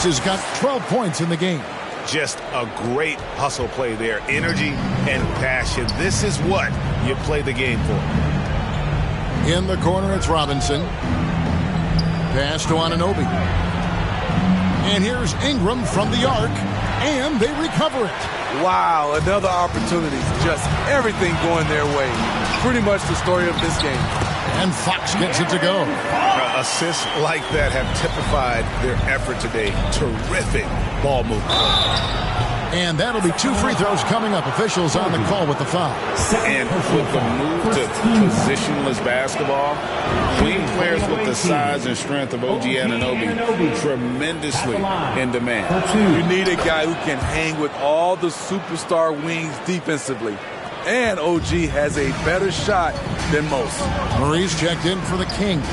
Fox has got 12 points in the game. Just a great hustle play there. Energy and passion. This is what you play the game for. In the corner, it's Robinson. Pass to Anunoby. And here's Ingram from the arc. And they recover it. Wow, another opportunity. Just everything going their way. Pretty much the story of this game. And Fox gets it to go. Assists like that have typified their effort today. Terrific ball movement. And that'll be 2 free throws coming up. Officials on the call with the foul. And with the move to positionless basketball, wing players with the size and strength of OG Anunoby tremendously in demand. You need a guy who can hang with all the superstar wings defensively. And OG has a better shot than most. Murray's checked in for the Kings.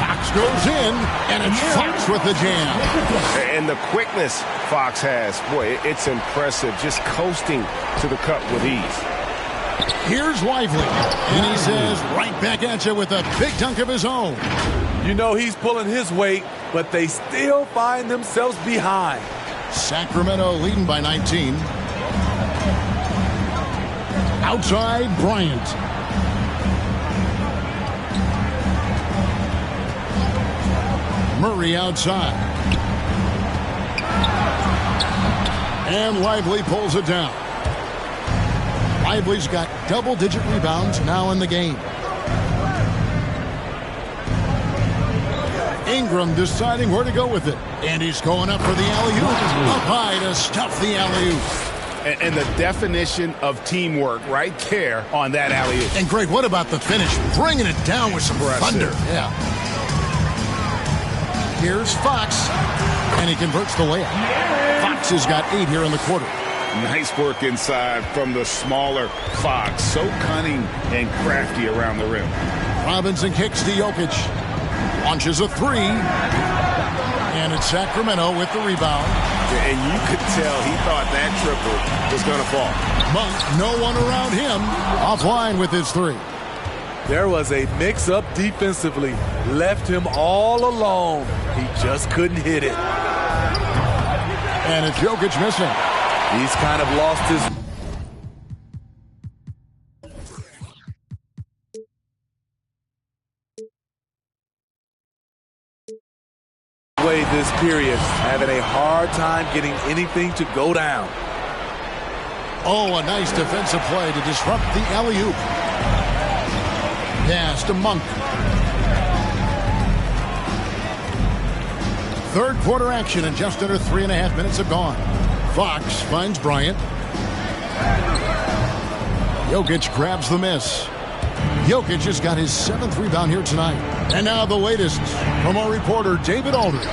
Fox goes in, and it's Fox with the jam. And the quickness Fox has, boy, it's impressive. Just coasting to the cup with ease. Here's Lively, and he says, right back at you with a big dunk of his own. You know he's pulling his weight, but they still find themselves behind. Sacramento leading by 19. Outside, Bryant. Murray outside. And Lively pulls it down. Lively's got double-digit rebounds now in the game. Ingram deciding where to go with it. And he's going up for the alley-oop. Up high to stuff the alley-oop. And the definition of teamwork right there on that alley-oop. And Greg, what about the finish? Bringing it down with some thunder. Yeah. Here's Fox, and he converts the layup. Fox has got 8 here in the quarter. Nice work inside from the smaller Fox. So cunning and crafty around the rim. Robinson kicks to Jokic. Launches a 3. And it's Sacramento with the rebound. And you could tell he thought that triple was going to fall. Monk, no one around him. Offline with his 3. There was a mix-up defensively. Left him all alone. He just couldn't hit it. And it's Jokic missing. He's kind of lost his... way this period, having a hard time getting anything to go down. Oh, a nice defensive play to disrupt the alley-oop. Pass to Monk. Third quarter action, and just under 3.5 minutes have gone. Fox finds Bryant. Jokic grabs the miss. Jokic has got his 7th rebound here tonight. And now the latest from our reporter, David Aldridge.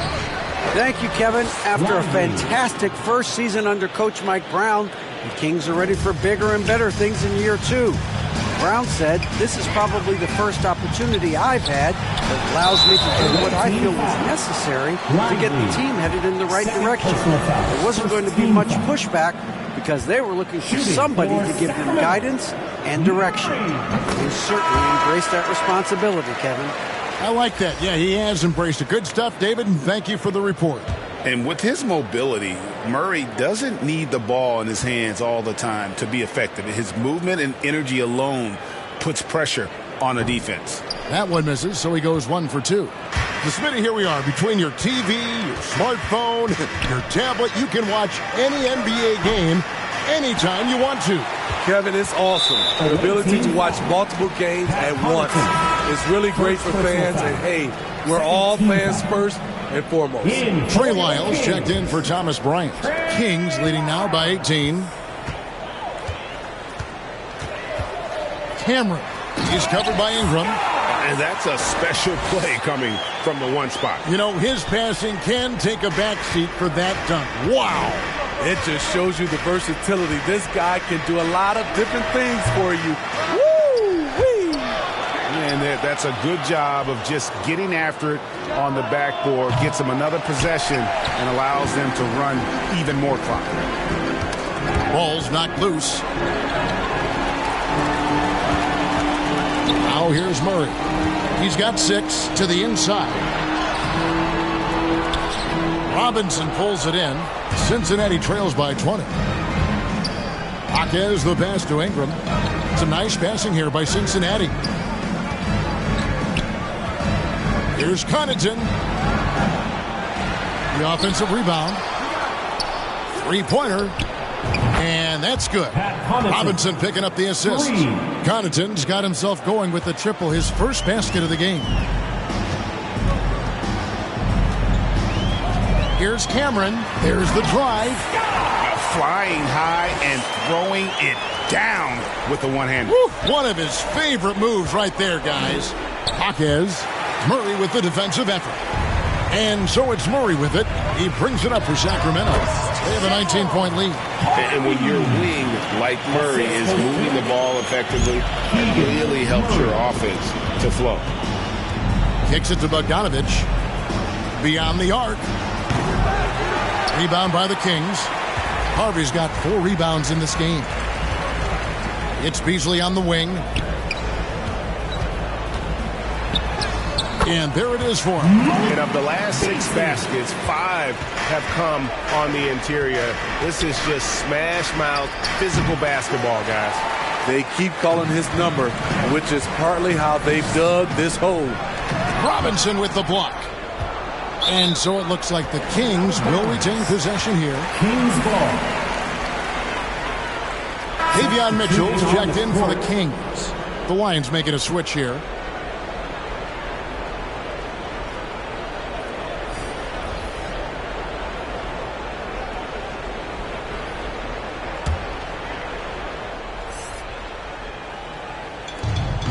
Thank you, Kevin. After a fantastic first season under Coach Mike Brown, the Kings are ready for bigger and better things in year 2. Brown said, "This is probably the first opportunity I've had that allows me to do what I feel was necessary to get the team headed in the right direction. There wasn't going to be much pushback because they were looking for somebody to give them guidance and direction." He certainly embraced that responsibility, Kevin. I like that. Yeah, he has embraced it. Good stuff, David, and thank you for the report. And with his mobility, Murray doesn't need the ball in his hands all the time to be effective. His movement and energy alone puts pressure on a defense. That one misses, so he goes 1 for 2. So, Smitty, here we are. Between your TV, your smartphone, your tablet, you can watch any NBA game anytime you want to. Kevin, it's awesome. The ability to watch multiple games at once. It's really great for fans, and hey, we're all fans first and foremost. Trey Lyles checked in for Thomas Bryant. Kings leading now by 18. Cameron. He's covered by Ingram. And that's a special play coming from the one spot. You know, his passing can take a backseat for that dunk. Wow. It just shows you the versatility. This guy can do a lot of different things for you. Woo-wee! And that's a good job of just getting after it on the backboard. Gets them another possession and allows them to run even more clock. Ball's knocked loose. Now here's Murray. He's got 6 to the inside. Robinson pulls it in. Cincinnati trails by 20. Jaquez the pass to Ingram. Some nice passing here by Cincinnati. Here's Connaughton. The offensive rebound. Three-pointer. And that's good. Robinson picking up the assist. Connaughton's got himself going with the triple, his first basket of the game. Here's Cameron. There's the drive. Flying high and throwing it down with the one-hander. One of his favorite moves right there, guys. Jaquez. Murray with the defensive effort. And so it's Murray with it. He brings it up for Sacramento. They have a 19-point lead. And when your wing, like Murray, is moving the ball effectively, it really helps your offense to flow. Kicks it to Bogdanovich. Beyond the arc. Rebound by the Kings. Harvey's got 4 rebounds in this game. It's Beasley on the wing. And there it is for him. And of the last 6 baskets, 5 have come on the interior. This is just smash-mouth, physical basketball, guys. They keep calling his number, which is partly how they've dug this hole. Robinson with the block. And so it looks like the Kings will retain possession here. Kings ball. Davion Mitchell's checked in for the Kings. The Lions making a switch here.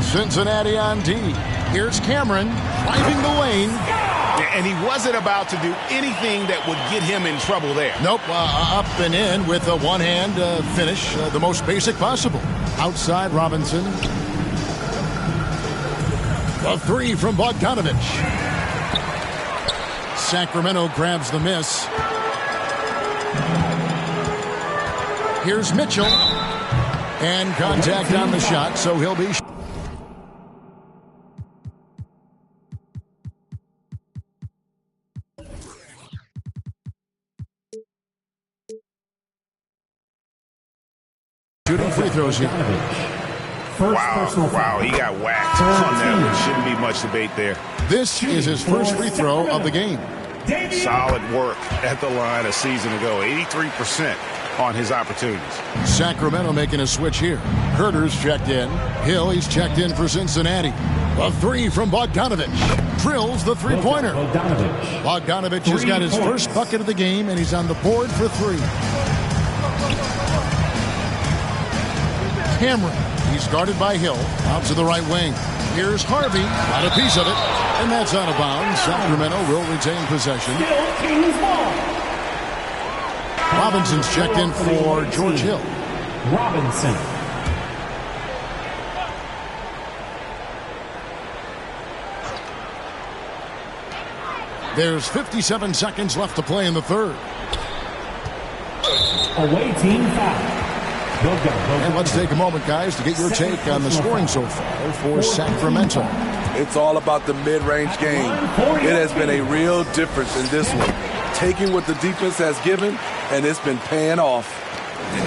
Cincinnati on D. Here's Cameron driving the lane. And he wasn't about to do anything that would get him in trouble there. Nope, up and in with a one-hand finish, the most basic possible. Outside Robinson. A 3 from Bogdanovich. Sacramento grabs the miss. Here's Mitchell. And contact on the shot, so he'll be... shooting free throws here. Wow, he got whacked on that one. Shouldn't be much debate there. This is his first free throw of the game. Solid work at the line a season ago. 83% on his opportunities. Sacramento making a switch here. Herter's checked in. Hill, he's checked in for Cincinnati. A 3 from Bogdanovich. Drills the three-pointer. Bogdanovich has got his first bucket of the game, and he's on the board for 3. Cameron, he's guarded by Hill. Out to the right wing. Here's Harvey. Got a piece of it. And that's out of bounds. Sacramento will retain possession. Robinson's checked in for George Hill. Robinson. There's 57 seconds left to play in the third. Away team foul. And let's take a moment, guys, to get your take on the scoring so far for Sacramento. It's all about the mid-range game. It has been a real difference in this one. Taking what the defense has given, and it's been paying off.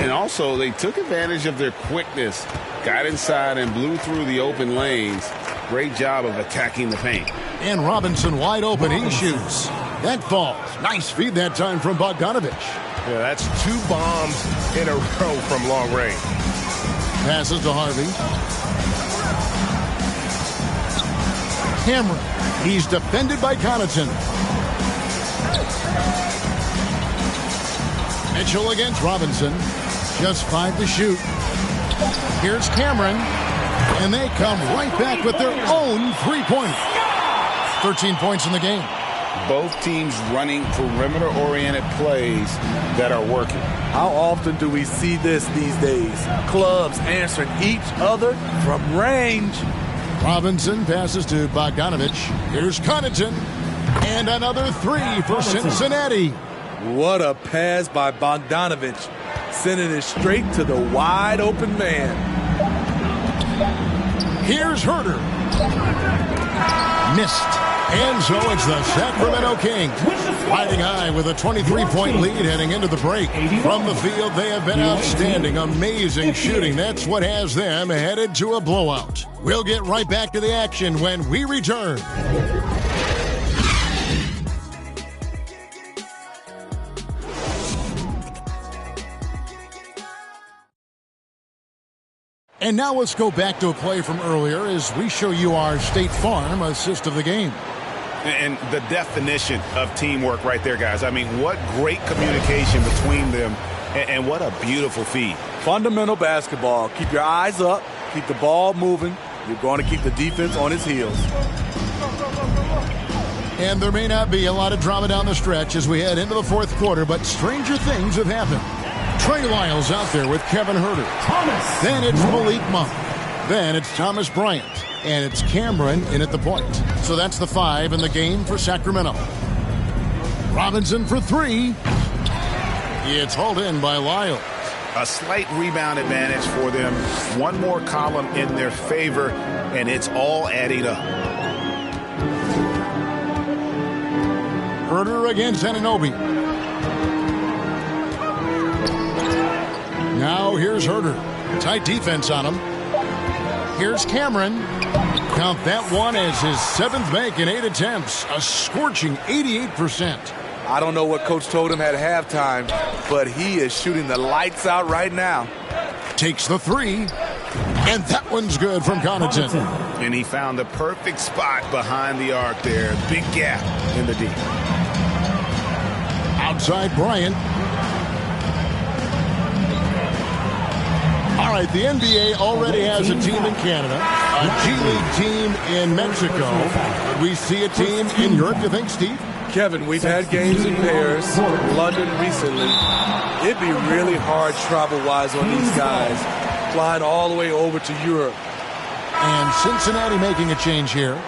And also, they took advantage of their quickness, got inside and blew through the open lanes. Great job of attacking the paint. And Robinson wide open. He shoots. That falls. Nice feed that time from Bogdanovich. Yeah, that's 2 bombs in a row from long range. Passes to Harvey. Cameron. He's defended by Connaughton. Mitchell against Robinson. Just 5 to shoot. Here's Cameron. And they come right back with their own three-pointer. 13 points in the game. Both teams running perimeter-oriented plays that are working. How often do we see this these days? Clubs answering each other from range. Robinson passes to Bogdanovich. Here's Connaughton. And another 3 for Cincinnati. What a pass by Bogdanovich. Sending it straight to the wide open man. Here's Herter. Missed. And so it's the Sacramento Kings riding high with a 23-point lead heading into the break. From the field, they have been outstanding. Amazing shooting. That's what has them headed to a blowout. We'll get right back to the action when we return. And now let's go back to a play from earlier as we show you our State Farm assist of the game. And the definition of teamwork right there, guys. I mean, what great communication between them, and what a beautiful feed. Fundamental basketball. Keep your eyes up. Keep the ball moving. You're going to keep the defense on its heels. And there may not be a lot of drama down the stretch as we head into the fourth quarter, but stranger things have happened. Trey Lyles out there with Kevin Huerter. Thomas. Then it's Malik Monk. Then it's Thomas Bryant. And it's Cameron in at the point. So that's the 5 in the game for Sacramento. Robinson for 3. It's hauled in by Lyles. A slight rebound advantage for them. One more column in their favor, and it's all adding up. Huerter against Anunoby. Now here's Huerter. Tight defense on him. Here's Cameron. Count that one as his 7th make in 8 attempts. A scorching 88%. I don't know what Coach told him at halftime, but he is shooting the lights out right now. Takes the 3. And that one's good from Connaughton. And he found the perfect spot behind the arc there. Big gap in the D. Outside Bryant. All right, the NBA already has a team in Canada, a G League team in Mexico. Could we see a team in Europe, you think, Steve? Kevin, we've had games in Paris, London recently. It'd be really hard travel-wise on these guys, flying all the way over to Europe. And Cincinnati making a change here.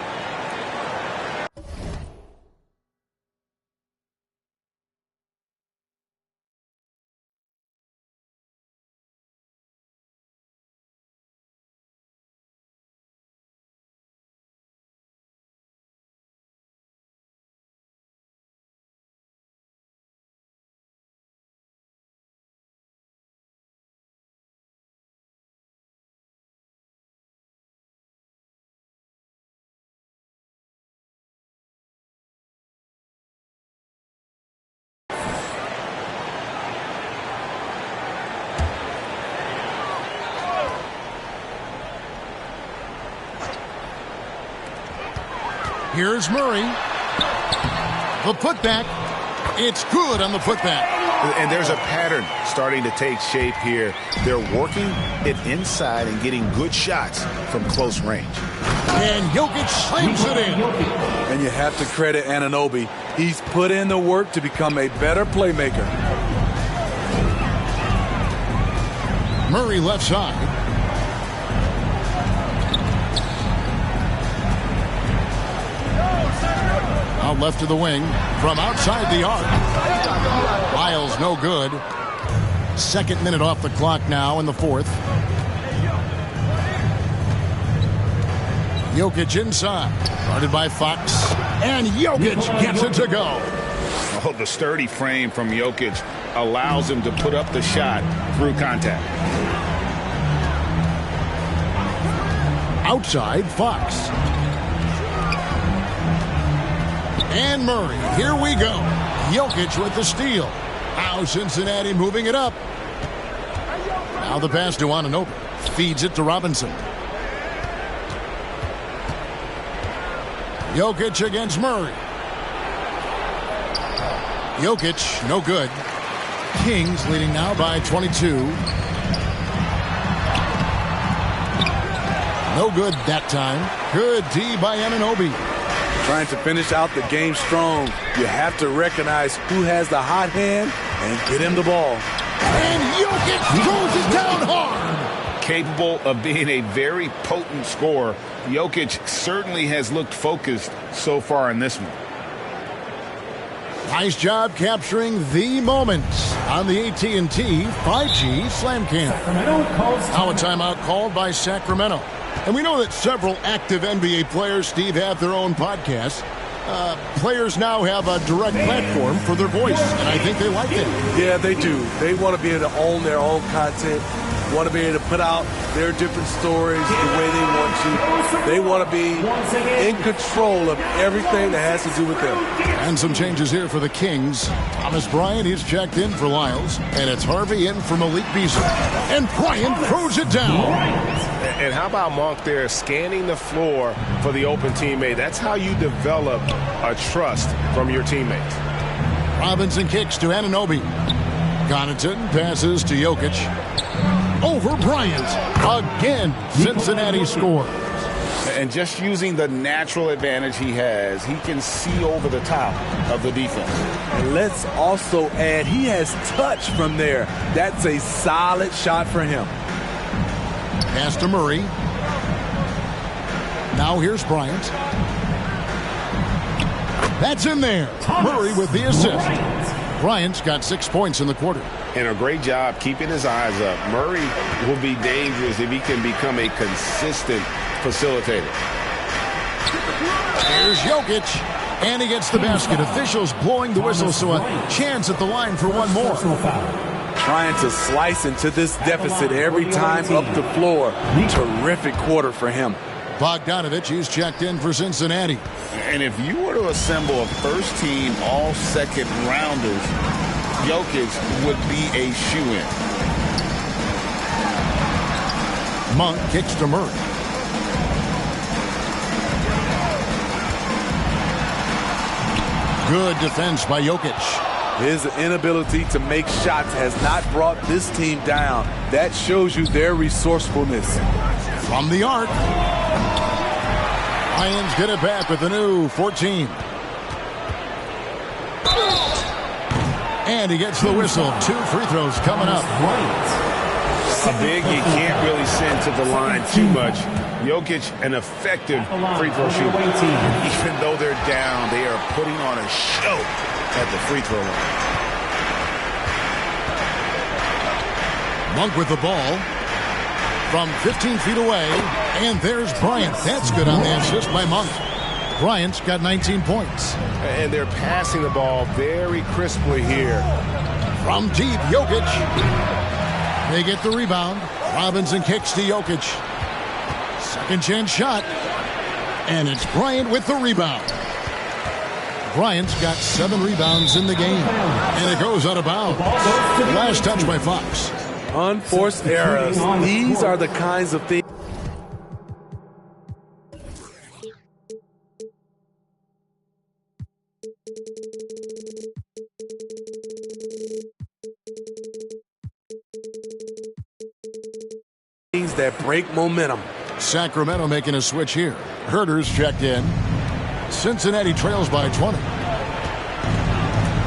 Here's Murray. The putback. It's good on the putback. And there's a pattern starting to take shape here. They're working it inside and getting good shots from close range. And Jokic slams it in. And you have to credit Anunoby. He's put in the work to become a better playmaker. Murray left side. Out left to the wing from outside the arc. Lyles no good. 2nd minute off the clock now in the 4th. Jokic inside. Guarded by Fox. And Jokic gets it to go. Oh, the sturdy frame from Jokic allows him to put up the shot through contact. Outside Fox. And Murray, here we go. Jokic with the steal. Now Cincinnati moving it up. Now the pass to Anunoby. Feeds it to Robinson. Jokic against Murray. Jokic, no good. Kings leading now by 22. No good that time. Good D by Anunoby. Trying to finish out the game strong. You have to recognize who has the hot hand and get him the ball. And Jokic throws it down hard. Capable of being a very potent scorer, Jokic certainly has looked focused so far in this one. Nice job capturing the moment on the AT&T 5G Slam Cam. Now a timeout called by Sacramento. And we know that several active NBA players, Steve, have their own podcasts. Players now have a direct platform for their voice, and I think they like it. Yeah, they do. They want to be able to own their own content, want to be able to put out their different stories the way they want to. They want to be in control of everything that has to do with them. And some changes here for the Kings. Thomas Bryant, he's checked in for Lyles, and it's Harvey in for Malik Beasley. And Bryant throws it down. And how about Monk there scanning the floor for the open teammate? That's how you develop a trust from your teammates. Robinson kicks to Anunoby. Connaughton passes to Jokic. Over Bryant. Again, Cincinnati scores. And just using the natural advantage he has, he can see over the top of the defense. And let's also add, he has touch from there. That's a solid shot for him. Pass to Murray. Now here's Bryant. That's in there. Murray with the assist. Bryant's got 6 points in the quarter. And a great job keeping his eyes up. Murray will be dangerous if he can become a consistent facilitator. Here's Jokic. And he gets the basket. Officials blowing the whistle, so a chance at the line for one more. Trying to slice into this deficit every time up the floor. Terrific quarter for him. Bogdanovich, he's checked in for Cincinnati. And if you were to assemble a first-team all-second rounders, Jokic would be a shoo-in. Monk kicks to Murray. Good defense by Jokic. His inability to make shots has not brought this team down. That shows you their resourcefulness. From the arc. Lions get it back with the new 14. And he gets the whistle. 2 free throws coming up. A big you can't really send to the line too much. Jokic, an effective free throw shooter. Even though they're down, they are putting on a show at the free throw line. Monk with the ball from 15 feet away, and there's Bryant. That's good on the assist by Monk. Bryant's got 19 points. And they're passing the ball very crisply here. From deep, Jokic. They get the rebound. Robinson kicks to Jokic. Second chance shot. And it's Bryant with the rebound. Bryant's got 7 rebounds in the game. And it goes out of bounds. Last touch by Fox. Unforced errors. These are the kinds of things. That break momentum. Sacramento making a switch here. Herter's checked in. Cincinnati trails by 20.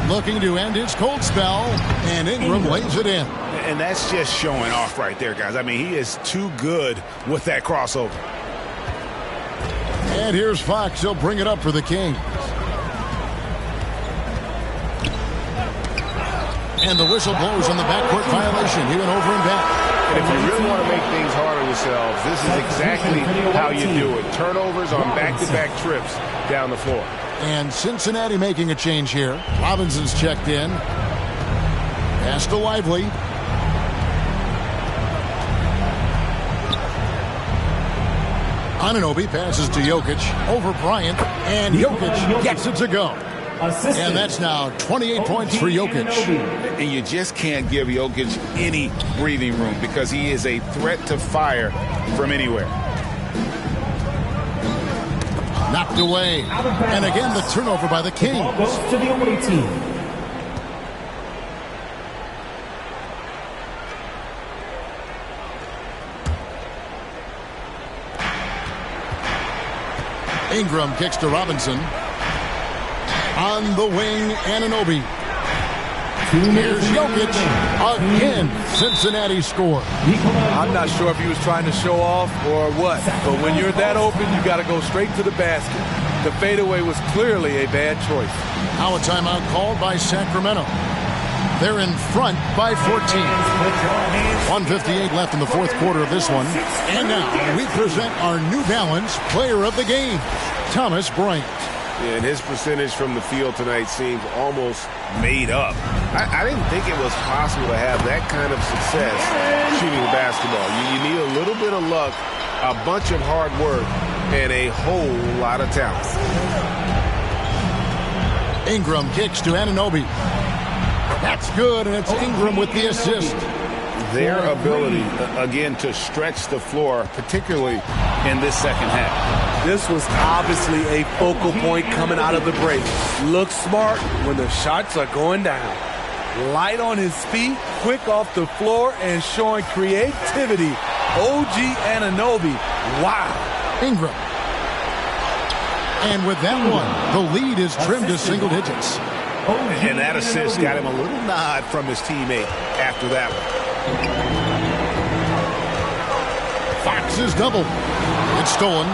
Looking to end his cold spell, and Ingram lays it in. And that's just showing off right there, guys. I mean, he is too good with that crossover. And here's Fox. He'll bring it up for the Kings. And the whistle blows on the backcourt violation. He went over and back. And if you really want to make things hard on yourselves, this is exactly how you do it. Turnovers on back-to-back trips down the floor. And Cincinnati making a change here. Robinson's checked in. Pass to Lively. Anunoby passes to Jokic. Over Bryant. And Jokic gets it to go. And that's now 28 points for Jokic. And you just can't give Jokic any breathing room because he is a threat to fire from anywhere. Knocked away. And again, the turnover by the Kings. Ball goes to the away team. Ingram kicks to Robinson. On the wing, Anunoby. Here's Jokic. Again, Cincinnati score. I'm not sure if he was trying to show off or what, but when you're that open, you got to go straight to the basket. The fadeaway was clearly a bad choice. Now a timeout called by Sacramento. They're in front by 14. 1:58 left in the fourth quarter of this one. And now we present our New Balance Player of the Game, Thomas Bryant. Yeah, and his percentage from the field tonight seems almost made up. I didn't think it was possible to have that kind of success shooting the basketball. You need a little bit of luck, a bunch of hard work, and a whole lot of talent. Ingram kicks to Anunoby. That's good, and it's Ingram with the assist. Their ability, again, to stretch the floor, particularly in this second half. This was obviously a focal point coming out of the break. Looks smart when the shots are going down. Light on his feet, quick off the floor, and showing creativity. OG Anunoby, wow. Ingram. And with that one, the lead is trimmed to single digits. And that assist got him a little nod from his teammate after that one. Fox is doubled. It's stolen.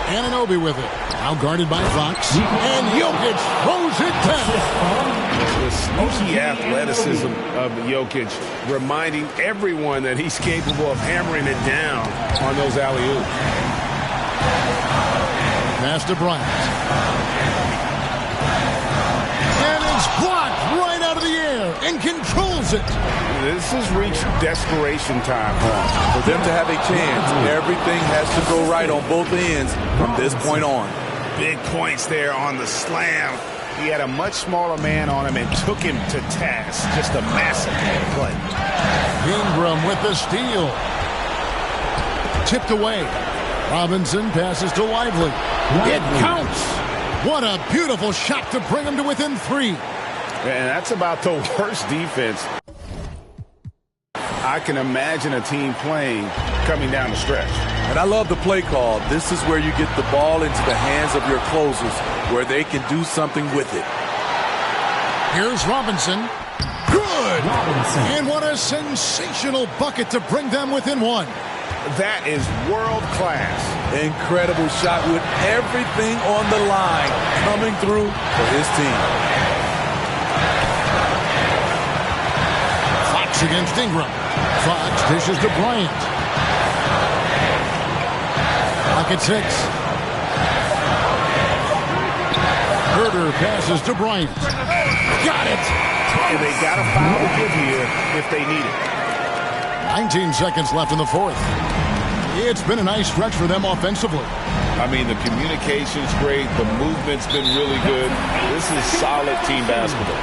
Anunoby with it. Now guarded by Fox. And Jokic throws it down. The sneaky athleticism of Jokic, reminding everyone that he's capable of hammering it down on those alley-oops. Pass to Bryant. And it's blocked right out of the air and controls it. This has reached desperation time. For them to have a chance, everything has to go right on both ends from this point on. Big points there on the slam. He had a much smaller man on him and took him to task. Just a massive play. Ingram with the steal. Tipped away. Robinson passes to Lively. It counts. What a beautiful shot to bring him to within 3. And that's about the worst defense I can imagine a team playing coming down the stretch. And I love the play call. This is where you get the ball into the hands of your closers, where they can do something with it. Here's Robinson. Good! Robinson. And what a sensational bucket to bring them within 1. That is world class. Incredible shot with everything on the line coming through for his team. Fox against Ingram. Fox dishes to Bryant. Clock at 6. Herter passes to Bryant. Got it! And they got a foul to give here if they need it. 19 seconds left in the 4th. It's been a nice stretch for them offensively. I mean, the communication's great. The movement's been really good. This is solid team basketball.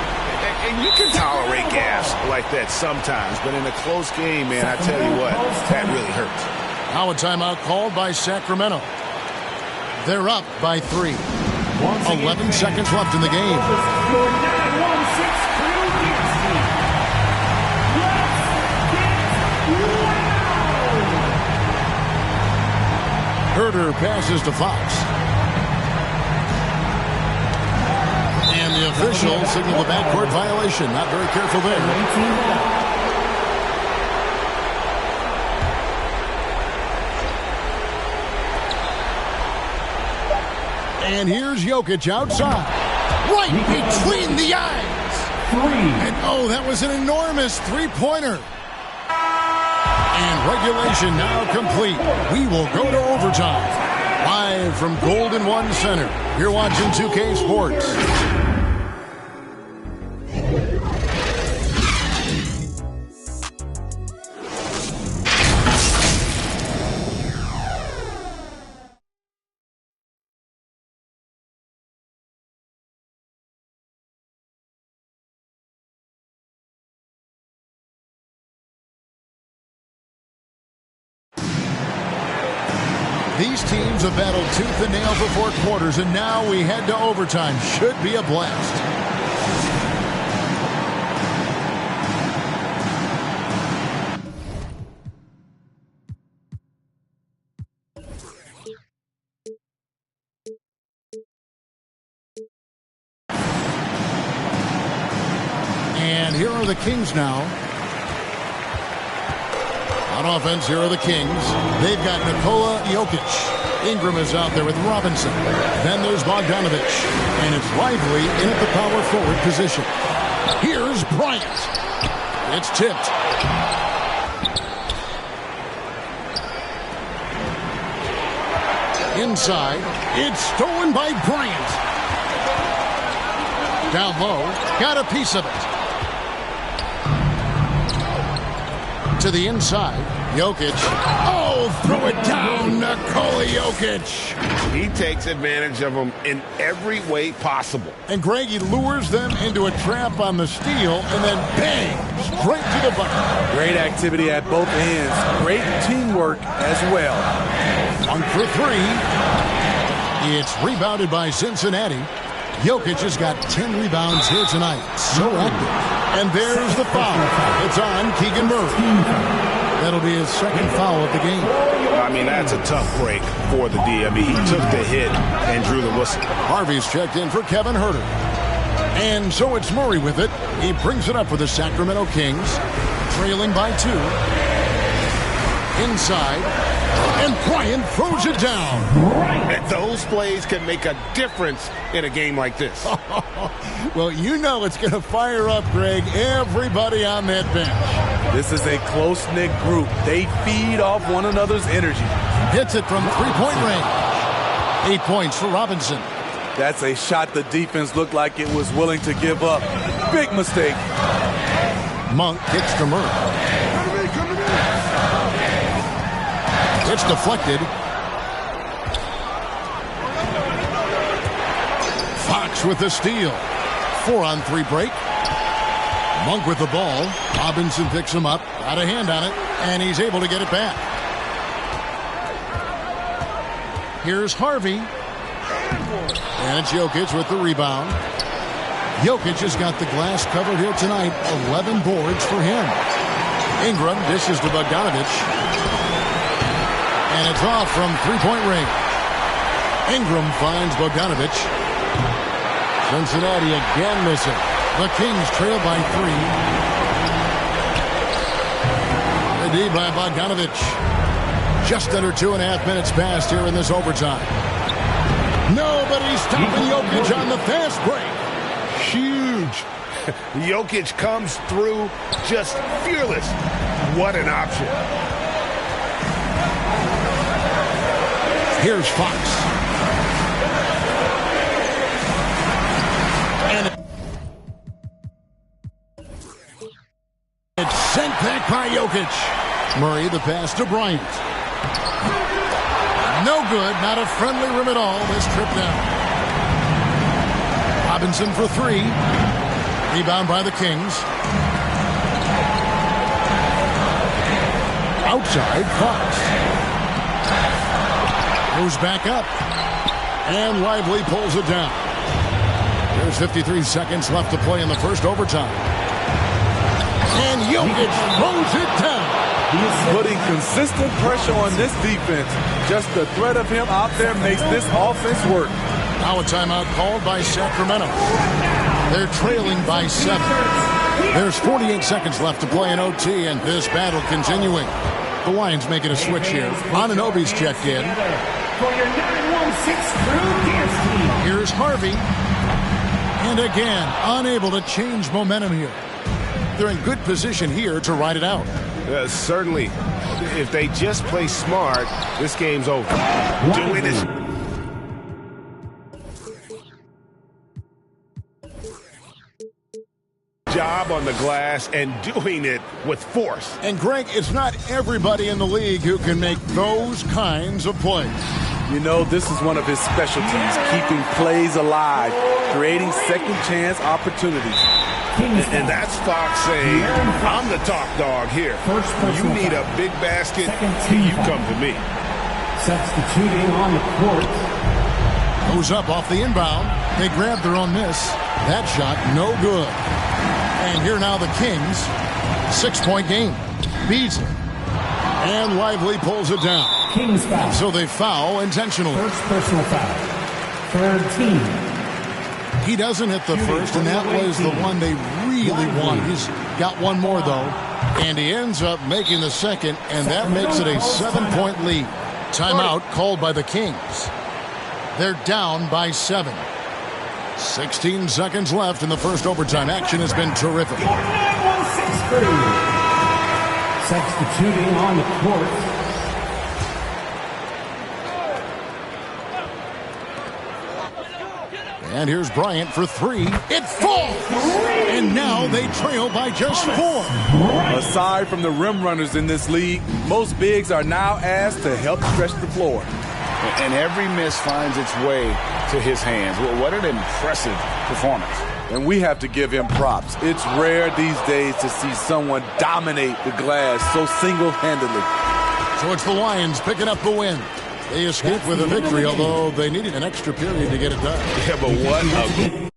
And you can tolerate gas like that sometimes, but in a close game, man, I tell you what, that really hurts. Now a timeout called by Sacramento. They're up by 3. 11 seconds left in the game. Herter passes to Fox. And the official signaled a backcourt violation. Not very careful there. And here's Jokic outside. Right between the eyes. 3. And oh, that was an enormous three-pointer. And regulation now complete. We will go to overtime. Live from Golden One Center. You're watching 2K Sports. These teams have battled tooth and nail for 4 quarters, and now we head to overtime. Should be a blast. And here are the Kings now. On offense, here are the Kings. They've got Nikola Jokic. Ingram is out there with Robinson. Then there's Bogdanovich. And it's Lively in at the power forward position. Here's Bryant. It's tipped. Inside, it's stolen by Bryant. Down low, got a piece of it. To the inside, Jokic. Oh, throw it down, Nikola Jokic. He takes advantage of them in every way possible. And Greg, he lures them into a trap on the steal, and then bang, straight to the bucket. Great activity at both ends. Great teamwork as well. 1 for 3. It's rebounded by Cincinnati. Jokic has got 10 rebounds here tonight. So active. And there's the foul. It's on Keegan Murray. That'll be his second foul of the game. I mean, that's a tough break for the D. I mean, he took the hit and drew the whistle. Harvey's checked in for Kevin Huerter. And so it's Murray with it. He brings it up for the Sacramento Kings, trailing by 2. Inside, and Bryant throws it down. And those plays can make a difference in a game like this. Well, you know it's going to fire up, Greg, everybody on that bench. This is a close-knit group. They feed off one another's energy. Hits it from three-point range. 8 points for Robinson. That's a shot the defense looked like it was willing to give up. Big mistake. Monk kicks to Murray. It's deflected. Fox with the steal. 4-on-3 break. Monk with the ball. Robinson picks him up. Got a hand on it. And he's able to get it back. Here's Harvey. And it's Jokic with the rebound. Jokic has got the glass covered here tonight. 11 boards for him. Ingram dishes to Bogdanovich. And it's off from three-point range. Ingram finds Bogdanovich. Cincinnati again missing. The Kings trail by 3. The D by Bogdanovich. Just under 2.5 minutes passed here in this overtime. Nobody's stopping Jokic on the fast break. Huge. Jokic comes through just fearless. What an option. Here's Fox. And it's sent back by Jokic. Murray, the pass to Bryant. No good. Not a friendly rim at all this trip down. Robinson for 3. Rebound by the Kings. Outside, Fox. Goes back up. And Lively pulls it down. There's 53 seconds left to play in the first overtime. And Jokic throws it down. He's putting consistent pressure on this defense. Just the threat of him out there makes this offense work. Now a timeout called by Sacramento. They're trailing by 7. There's 48 seconds left to play in OT, and this battle continuing. The Lions making a switch here. Anunoby's checked in. Here's Harvey. And again, unable to change momentum here. They're in good position here to ride it out. Certainly. If they just play smart, this game's over. Doing it. Job on the glass and doing it with force. And Greg, it's not everybody in the league who can make those kinds of plays. You know, this is one of his specialties, keeping plays alive, creating second chance opportunities. And that's Fox saying, I'm the top dog here. You need a big basket, you come to me. Substituting on the court. Goes up off the inbound. They grab their own miss. That shot, no good. And here now the Kings. 6-point game. Beasley. And Lively pulls it down. Kings foul. So they foul intentionally. First personal foul. Third team. He doesn't hit the first, and that was the one they really wanted. He's got one more, though. And he ends up making the second, and that makes it a 7-point lead. Timeout called by the Kings. They're down by 7. 16 seconds left in the first overtime. Action has been terrific. Substituting on the court. And here's Bryant for three. It falls! And now they trail by just 4. Aside from the rim runners in this league, most bigs are now asked to help stretch the floor. And every miss finds its way to his hands. Well, what an impressive performance. And we have to give him props. It's rare these days to see someone dominate the glass so single-handedly. So it's the Lions picking up the win. They escaped with a victory, although they needed an extra period to get it done. Yeah, but what a